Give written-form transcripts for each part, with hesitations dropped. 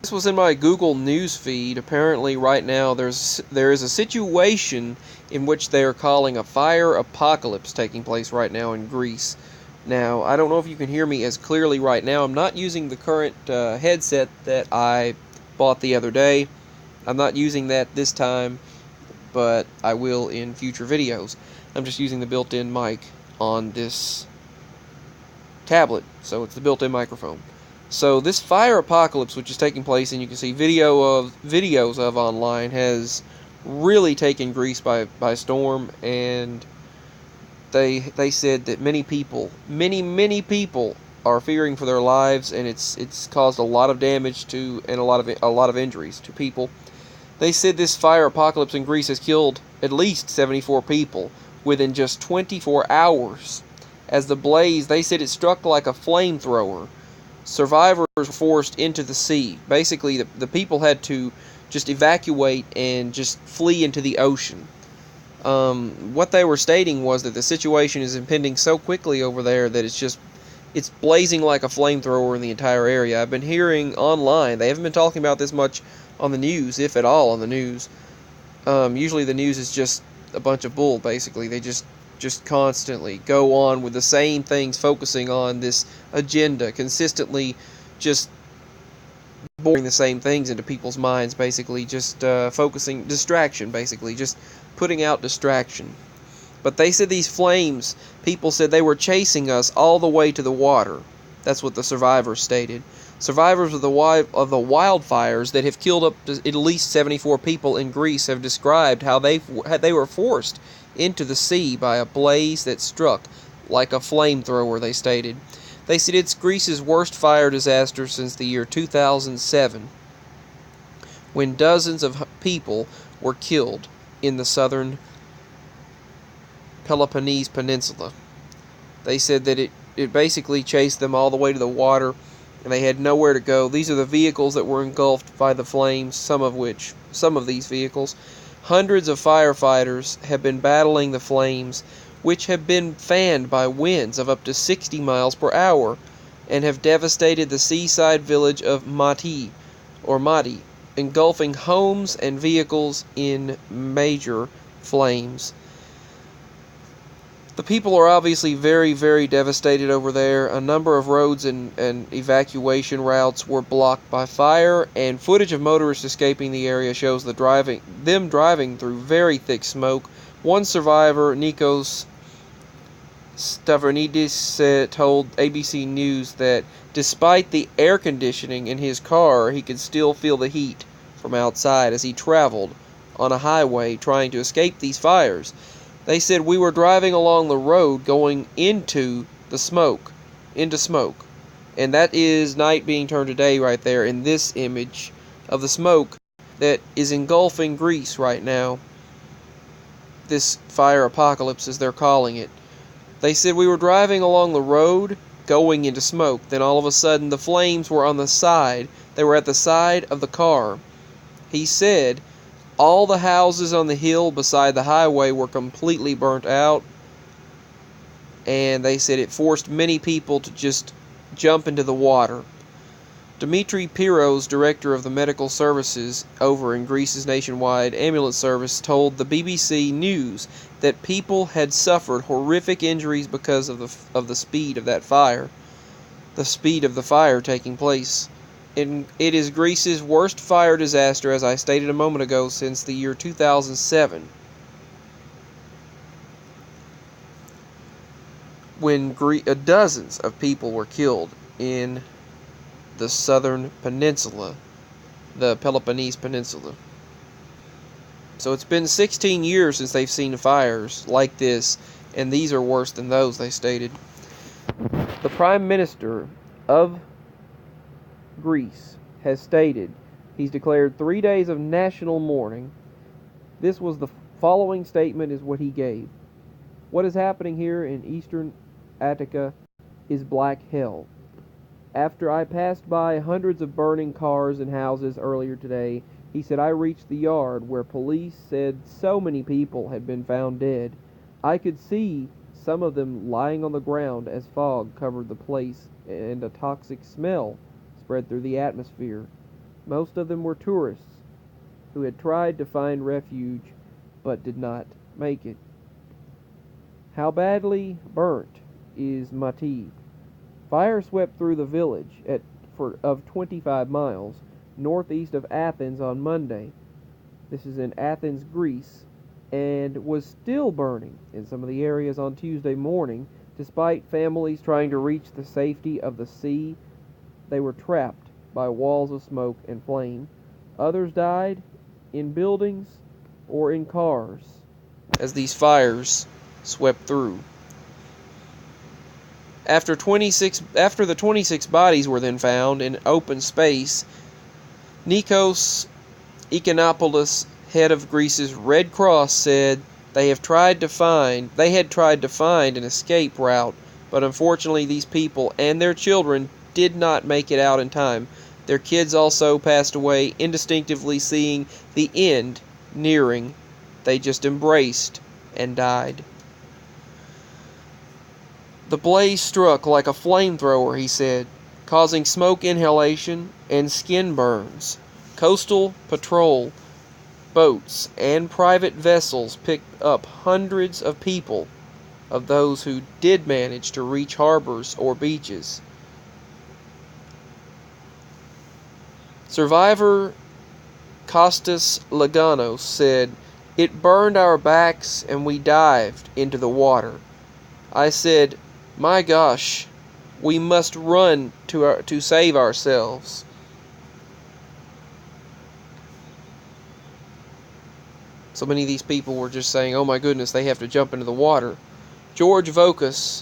This was in my Google News feed. Apparently, right now there is a situation in which they are calling a fire apocalypse taking place right now in Greece. Now, I don't know if you can hear me as clearly right now. I'm not using the current headset that I bought the other day. I'm not using that this time, but I will in future videos. I'm just using the built-in mic on this tablet, so it's the built-in microphone. So this fire apocalypse, which is taking place, and you can see videos of online, has really taken Greece by storm, and they said that many people are fearing for their lives, and it's caused a lot of damage to and a lot of injuries to people. They said this fire apocalypse in Greece has killed at least 74 people within just 24 hours. As the blaze, they said it struck like a flamethrower. Survivors were forced into the sea. Basically, the people had to just evacuate and just flee into the ocean. What they were stating was that the situation is impending so quickly over there that it's blazing like a flamethrower in the entire area. I've been hearing online, they haven't been talking about this much on the news, if at all on the news. Usually the news is just a bunch of bull, basically. They just constantly go on with the same things, focusing on this agenda, consistently just boring the same things into people's minds, basically, just focusing, distraction, basically, just putting out distraction. But they said these flames, people said they were chasing us all the way to the water. That's what the survivors stated. Survivors of the wildfires that have killed up to at least 74 people in Greece have described how they were forced into the sea by a blaze that struck like a flamethrower, they stated. They said it's Greece's worst fire disaster since the year 2007, when dozens of people were killed in the southern Peloponnese Peninsula. They said that it basically chased them all the way to the water, and they had nowhere to go. These are the vehicles that were engulfed by the flames, some of these vehicles. Hundreds of firefighters have been battling the flames, which have been fanned by winds of up to 60 miles per hour, and have devastated the seaside village of Mati, engulfing homes and vehicles in major flames. The people are obviously very, very devastated over there. A number of roads and evacuation routes were blocked by fire, and footage of motorists escaping the area shows them driving through very thick smoke. One survivor, Nikos Stavronidis, told ABC News that despite the air conditioning in his car, he could still feel the heat from outside as he traveled on a highway trying to escape these fires. They said, we were driving along the road going into smoke. And that is night being turned to day right there in this image of the smoke that is engulfing Greece right now. This fire apocalypse, as they're calling it. They said, we were driving along the road going into smoke. Then all of a sudden the flames were on the side. They were at the side of the car. He said, all the houses on the hill beside the highway were completely burnt out, and they said it forced many people to just jump into the water. Dimitri Piros, director of the medical services over in Greece's nationwide ambulance service, told the BBC News that people had suffered horrific injuries because of the speed of that fire, the speed of the fire taking place. It is Greece's worst fire disaster, as I stated a moment ago, since the year 2007, when dozens of people were killed in the southern peninsula, the Peloponnese Peninsula. So it's been 16 years since they've seen fires like this, and these are worse than those, they stated. The Prime Minister of Greece has stated he's declared 3 days of national mourning. This was the following statement is what he gave. What is happening here in eastern Attica is black hell. After I passed by hundreds of burning cars and houses earlier today, he said, I reached the yard where police said so many people had been found dead. I could see some of them lying on the ground as fog covered the place and a toxic smell spread through the atmosphere. Most of them were tourists who had tried to find refuge but did not make it. How badly burnt is Mati? Fire swept through the village of 25 miles northeast of Athens on Monday. This is in Athens, Greece, and was still burning in some of the areas on Tuesday morning. Despite families trying to reach the safety of the sea, they were trapped by walls of smoke and flame. Others died in buildings or in cars as these fires swept through. After the 26 bodies were then found in open space, Nikos Ekonopoulos, head of Greece's Red Cross, said they had tried to find an escape route, but unfortunately these people and their children did not make it out in time. Their kids also passed away, indistinctively seeing the end nearing. They just embraced and died. The blaze struck like a flamethrower, he said, causing smoke inhalation and skin burns. Coastal patrol boats and private vessels picked up hundreds of people, of those who did manage to reach harbors or beaches. Survivor Kostas Laganos said, "It burned our backs and we dived into the water. I said, my gosh, we must run to save ourselves." So many of these people were just saying, oh my goodness, they have to jump into the water. George Vokas,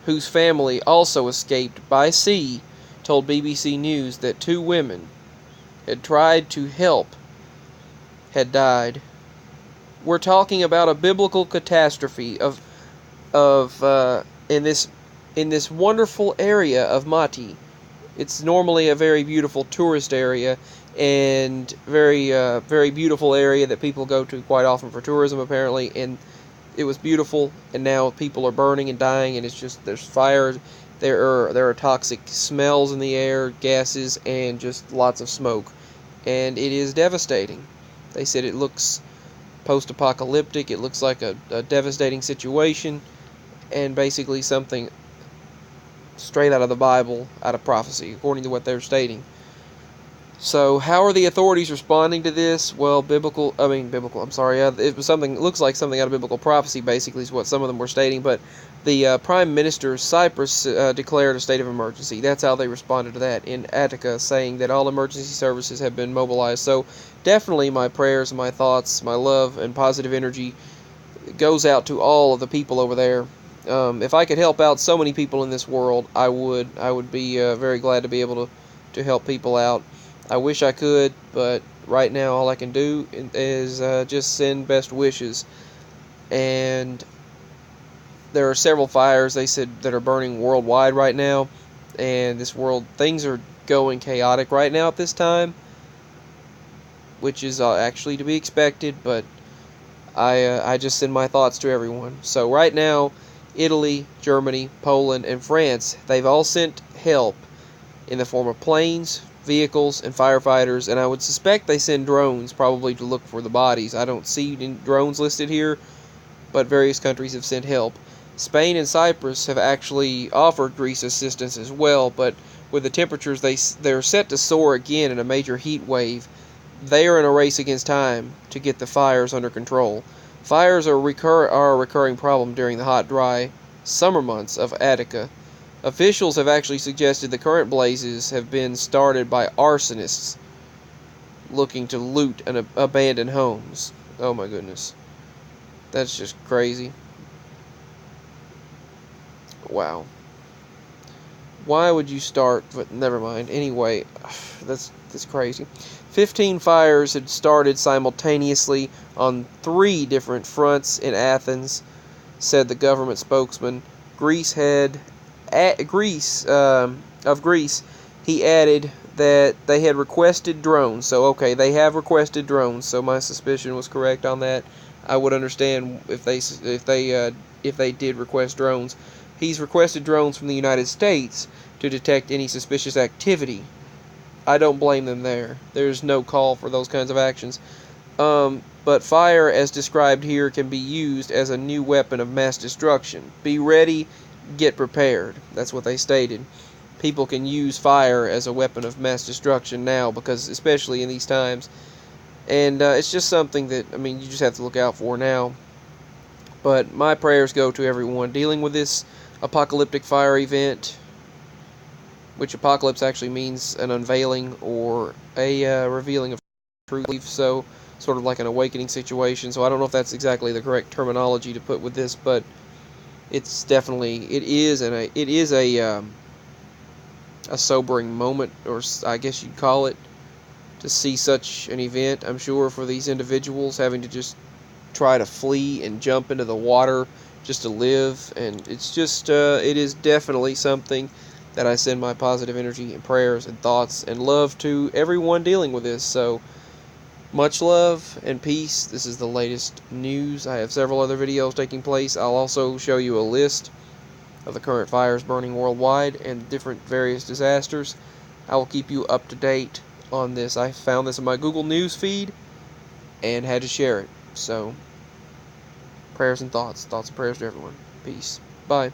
whose family also escaped by sea, told BBC News that 2 women had tried to help had died. We're talking about a biblical catastrophe in this wonderful area of Mati. It's normally a very beautiful tourist area and very beautiful area that people go to quite often for tourism, apparently. And it was beautiful, and now people are burning and dying, and it's just there's fires. There are toxic smells in the air, gases, and just lots of smoke, and it is devastating. They said it looks post-apocalyptic. It looks like a devastating situation, and basically something straight out of the Bible, out of prophecy, according to what they're stating. So, how are the authorities responding to this? Well, it was something. It looks like something out of biblical prophecy. Basically, is what some of them were stating. But the Prime Minister of Cyprus declared a state of emergency. That's how they responded to that in Attica, saying that all emergency services have been mobilized. So, definitely, my prayers, my thoughts, my love, and positive energy goes out to all of the people over there. If I could help out so many people in this world, I would. I would be very glad to be able to help people out. I wish I could, but right now all I can do is just send best wishes. And there are several fires, they said, that are burning worldwide right now. And things are going chaotic right now at this time, which is actually to be expected, but I just send my thoughts to everyone. So right now, Italy, Germany, Poland, and France, they've all sent help in the form of planes, vehicles, and firefighters, and I would suspect they send drones probably to look for the bodies. I don't see any drones listed here, but various countries have sent help. Spain and Cyprus have actually offered Greece assistance as well, but with the temperatures they're set to soar again in a major heat wave, they are in a race against time to get the fires under control. Fires are a recurring problem during the hot, dry summer months of Attica. Officials have actually suggested the current blazes have been started by arsonists looking to loot and abandon homes. Oh my goodness. That's just crazy. Wow. Why would you start? But never mind. Anyway, that's crazy. 15 fires had started simultaneously on 3 different fronts in Athens, said the government spokesman. Greece, he added that they had requested drones. So, okay, they have requested drones. So my suspicion was correct on that. I would understand if they did request drones. He's requested drones from the United States to detect any suspicious activity I don't blame them there. There's no call for those kinds of actions. But fire, as described here, can be used as a new weapon of mass destruction. Be ready, get prepared. That's what they stated. People can use fire as a weapon of mass destruction now, because especially in these times. And it's just something that, I mean, you just have to look out for now. But my prayers go to everyone dealing with this apocalyptic fire event, which apocalypse actually means an unveiling or a revealing of truth. So, sort of like an awakening situation. So I don't know if that's exactly the correct terminology to put with this, but it's definitely, it is a sobering moment, or I guess you'd call it, to see such an event. I'm sure for these individuals having to just try to flee and jump into the water just to live, and it's just it is definitely something that I send my positive energy and prayers and thoughts and love to everyone dealing with this. So much love and peace. This is the latest news. I have several other videos taking place. I'll also show you a list of the current fires burning worldwide and different various disasters. I will keep you up to date on this. I found this in my Google News feed and had to share it. So, prayers and thoughts. Thoughts and prayers to everyone. Peace. Bye.